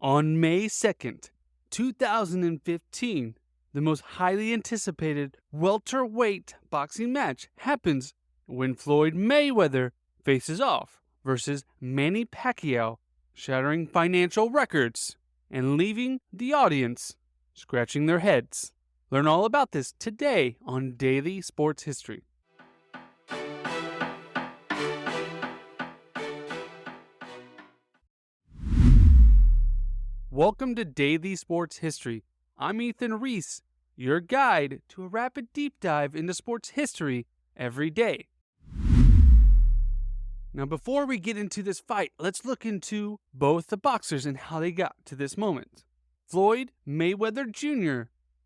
On May 2nd, 2015, the most highly anticipated welterweight boxing match happens when Floyd Mayweather faces off versus Manny Pacquiao, shattering financial records and leaving the audience scratching their heads. Learn all about this today on Daily Sports History. Welcome to Daily Sports History. I'm Ethan Reese, your guide to a rapid deep dive into sports history every day. Now, before we get into this fight, let's look into both the boxers and how they got to this moment. Floyd Mayweather Jr.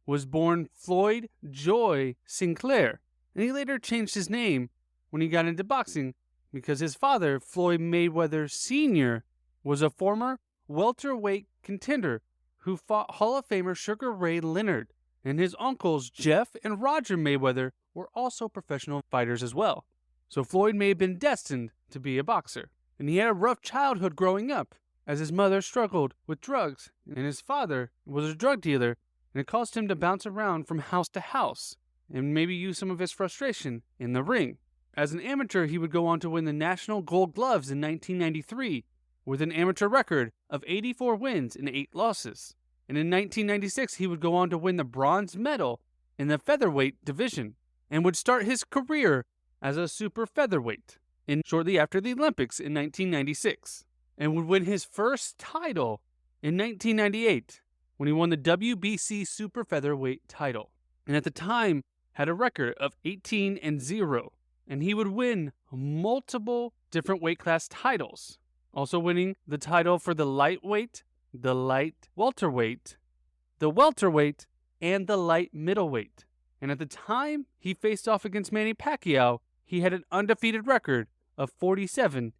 was born Floyd Joy Sinclair, and he later changed his name when he got into boxing because his father, Floyd Mayweather Sr., was a former welterweight contender who fought Hall of Famer Sugar Ray Leonard, and his uncles Jeff and Roger Mayweather were also professional fighters as well. So Floyd may have been destined to be a boxer, and he had a rough childhood growing up as his mother struggled with drugs and his father was a drug dealer, and it caused him to bounce around from house to house and maybe use some of his frustration in the ring. As an amateur, he would go on to win the National Gold Gloves in 1993 with an amateur record of 84 wins and 8 losses. And in 1996, he would go on to win the bronze medal in the featherweight division and would start his career as a super featherweight shortly after the Olympics in 1996, and would win his first title in 1998 when he won the WBC super featherweight title. And at the time had a record of 18-0, and he would win multiple different weight class titles, also winning the title for the lightweight, the light welterweight, the welterweight, and the light middleweight. And at the time he faced off against Manny Pacquiao, he had an undefeated record of 47-0.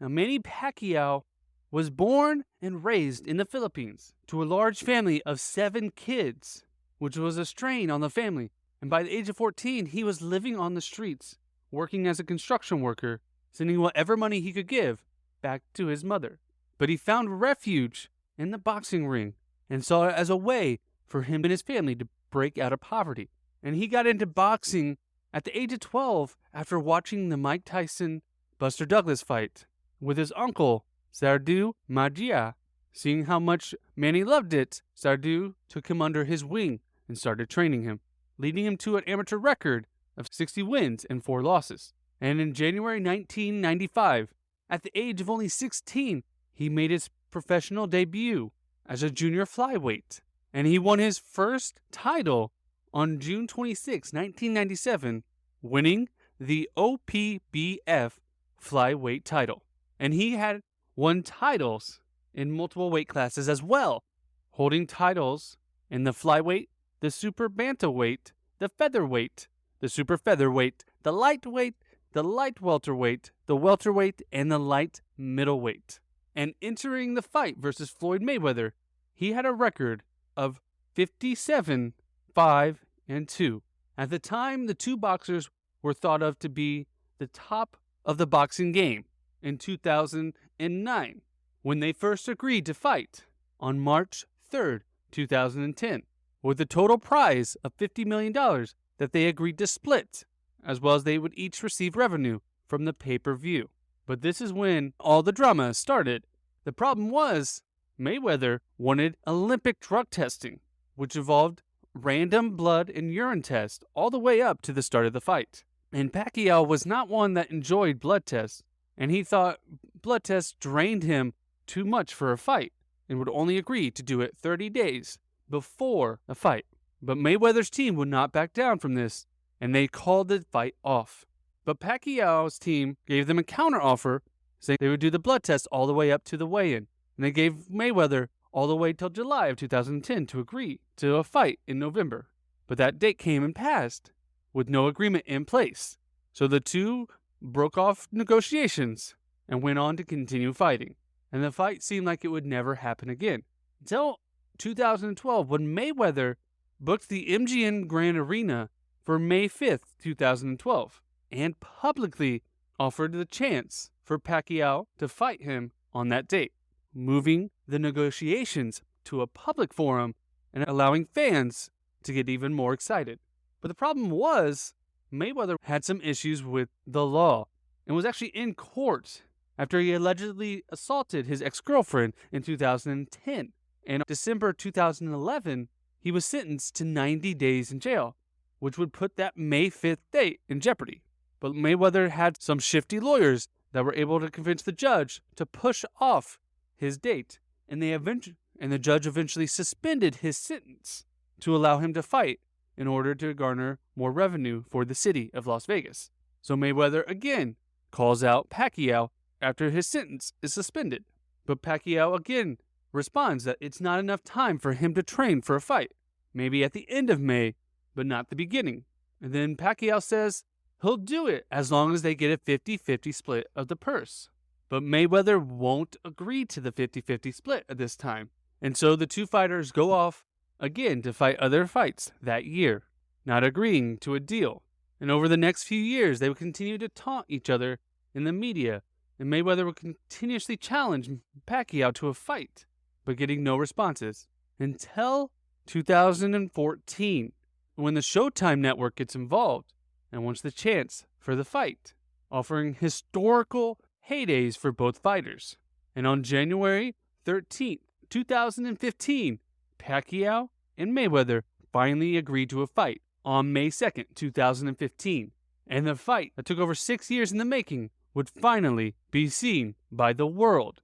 Now, Manny Pacquiao was born and raised in the Philippines to a large family of 7 kids, which was a strain on the family. And by the age of 14, he was living on the streets, working as a construction worker, sending whatever money he could give back to his mother. But he found refuge in the boxing ring and saw it as a way for him and his family to break out of poverty. And he got into boxing at the age of 12 after watching the Mike Tyson-Buster Douglas fight with his uncle, Sardu Magia. Seeing how much Manny loved it, Sardu took him under his wing and started training him, leading him to an amateur record of 60 wins and 4 losses. And in January 1995, at the age of only 16, he made his professional debut as a junior flyweight, and he won his first title on June 26, 1997, winning the OPBF flyweight title. And he had won titles in multiple weight classes as well, holding titles in the flyweight, the super bantamweight, the featherweight, the super featherweight, the lightweight, the light welterweight, the welterweight, and the light middleweight. And entering the fight versus Floyd Mayweather, he had a record of 57-5-2. At the time, the two boxers were thought of to be the top of the boxing game in 2009, when they first agreed to fight on March 3rd, 2010, with a total prize of $50 million that they agreed to split, as well as they would each receive revenue from the pay-per-view. But this is when all the drama started. The problem was Mayweather wanted Olympic drug testing, which involved random blood and urine tests all the way up to the start of the fight. And Pacquiao was not one that enjoyed blood tests, and he thought blood tests drained him too much for a fight and would only agree to do it 30 days before a fight. But Mayweather's team would not back down from this, and they called the fight off. But Pacquiao's team gave them a counteroffer, saying they would do the blood test all the way up to the weigh-in. And they gave Mayweather all the way till July of 2010 to agree to a fight in November. But that date came and passed with no agreement in place. So the two broke off negotiations and went on to continue fighting. And the fight seemed like it would never happen again. Until 2012, when Mayweather booked the MGM Grand Arena for May 5th, 2012, and publicly offered the chance for Pacquiao to fight him on that date. moving the negotiations to a public forum and allowing fans to get even more excited. But the problem was, Mayweather had some issues with the law and was actually in court after he allegedly assaulted his ex-girlfriend in 2010. In December 2011, he was sentenced to 90 days in jail, which would put that May 5th date in jeopardy. But Mayweather had some shifty lawyers that were able to convince the judge to push off his date, and the judge eventually suspended his sentence to allow him to fight in order to garner more revenue for the city of Las Vegas. So Mayweather again calls out Pacquiao after his sentence is suspended. But Pacquiao again responds that it's not enough time for him to train for a fight. Maybe at the end of May, but not the beginning. And then Pacquiao says he'll do it as long as they get a 50-50 split of the purse. But Mayweather won't agree to the 50-50 split at this time. And so the two fighters go off again to fight other fights that year, not agreeing to a deal. And over the next few years, they would continue to taunt each other in the media, and Mayweather would continuously challenge Pacquiao to a fight, but getting no responses. Until 2014, when the Showtime network gets involved and wants the chance for the fight, offering historical heydays for both fighters. And on January 13th, 2015, Pacquiao and Mayweather finally agreed to a fight on May 2nd, 2015. And the fight that took over 6 years in the making would finally be seen by the world.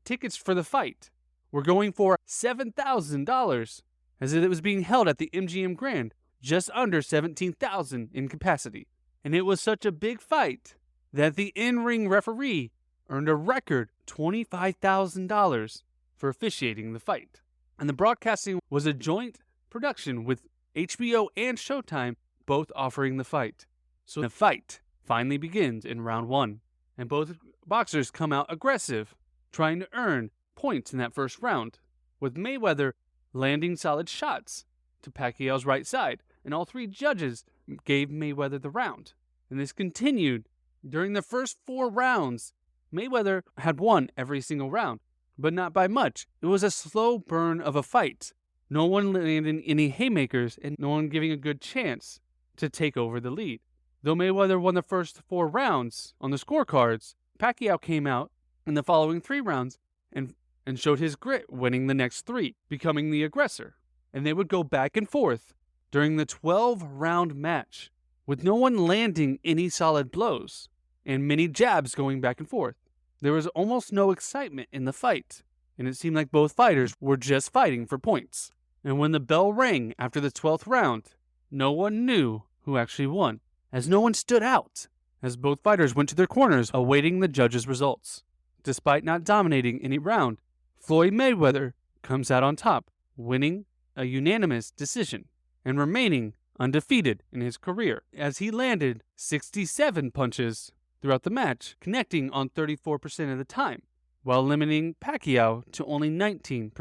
Tickets for the fight were going for $7,000, as it was being held at the MGM Grand, just under 17,000 in capacity. And it was such a big fight that the in-ring referee earned a record $25,000 for officiating the fight. And the broadcasting was a joint production with HBO and Showtime, both offering the fight. So the fight finally begins in round 1, and both boxers come out aggressive, trying to earn points in that first round, with Mayweather landing solid shots to Pacquiao's right side, and all 3 judges gave Mayweather the round. And this continued. During the first 4 rounds, Mayweather had won every single round, but not by much. It was a slow burn of a fight. No one landing any haymakers and no one giving a good chance to take over the lead. Though Mayweather won the first 4 rounds on the scorecards, Pacquiao came out in the following 3 rounds and showed his grit, winning the next 3, becoming the aggressor. And they would go back and forth during the 12-round match, with no one landing any solid blows, and many jabs going back and forth. There was almost no excitement in the fight, and it seemed like both fighters were just fighting for points. And when the bell rang after the 12th round, no one knew who actually won, as no one stood out, as both fighters went to their corners awaiting the judges' results. Despite not dominating any round, Floyd Mayweather comes out on top, winning a unanimous decision and remaining undefeated in his career, as he landed 67 punches throughout the match, connecting on 34% of the time, while limiting Pacquiao to only 19%.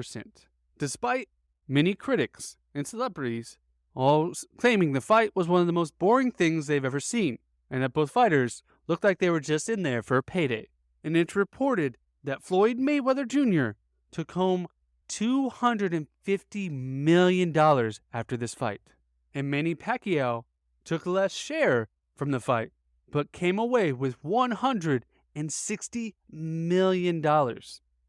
Despite many critics and celebrities all claiming the fight was one of the most boring things they've ever seen, and that both fighters looked like they were just in there for a payday. And it's reported that Floyd Mayweather Jr. took home $250 million after this fight. And Manny Pacquiao took less share from the fight, but came away with $160 million,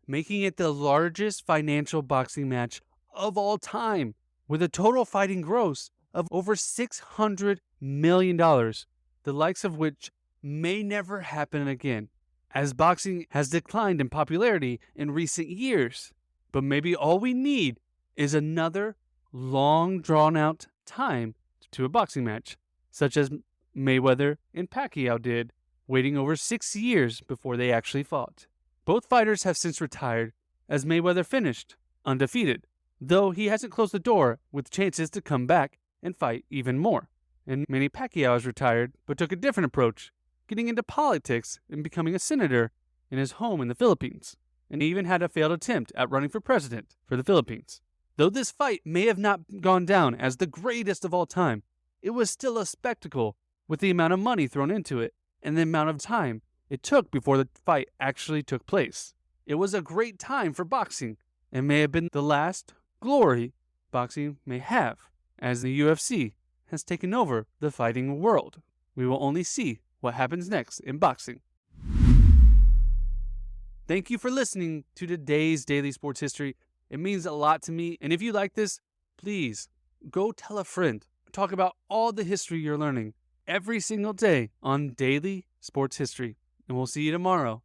making it the largest financial boxing match of all time, with a total fighting gross of over $600 million, the likes of which may never happen again, as boxing has declined in popularity in recent years. But maybe all we need is another long drawn-out time to a boxing match, such as Mayweather and Pacquiao did, waiting over 6 years before they actually fought. Both fighters have since retired, as Mayweather finished undefeated, though he hasn't closed the door with chances to come back and fight even more. And Manny Pacquiao has retired, but took a different approach, getting into politics and becoming a senator in his home in the Philippines, and he even had a failed attempt at running for president for the Philippines. Though this fight may have not gone down as the greatest of all time, it was still a spectacle with the amount of money thrown into it and the amount of time it took before the fight actually took place. It was a great time for boxing and may have been the last glory boxing may have, as the UFC has taken over the fighting world. We will only see what happens next in boxing. Thank you for listening to today's Daily Sports History. It means a lot to me, and if you like this, please go tell a friend. Talk about all the history you're learning every single day on Daily Sports History, and we'll see you tomorrow.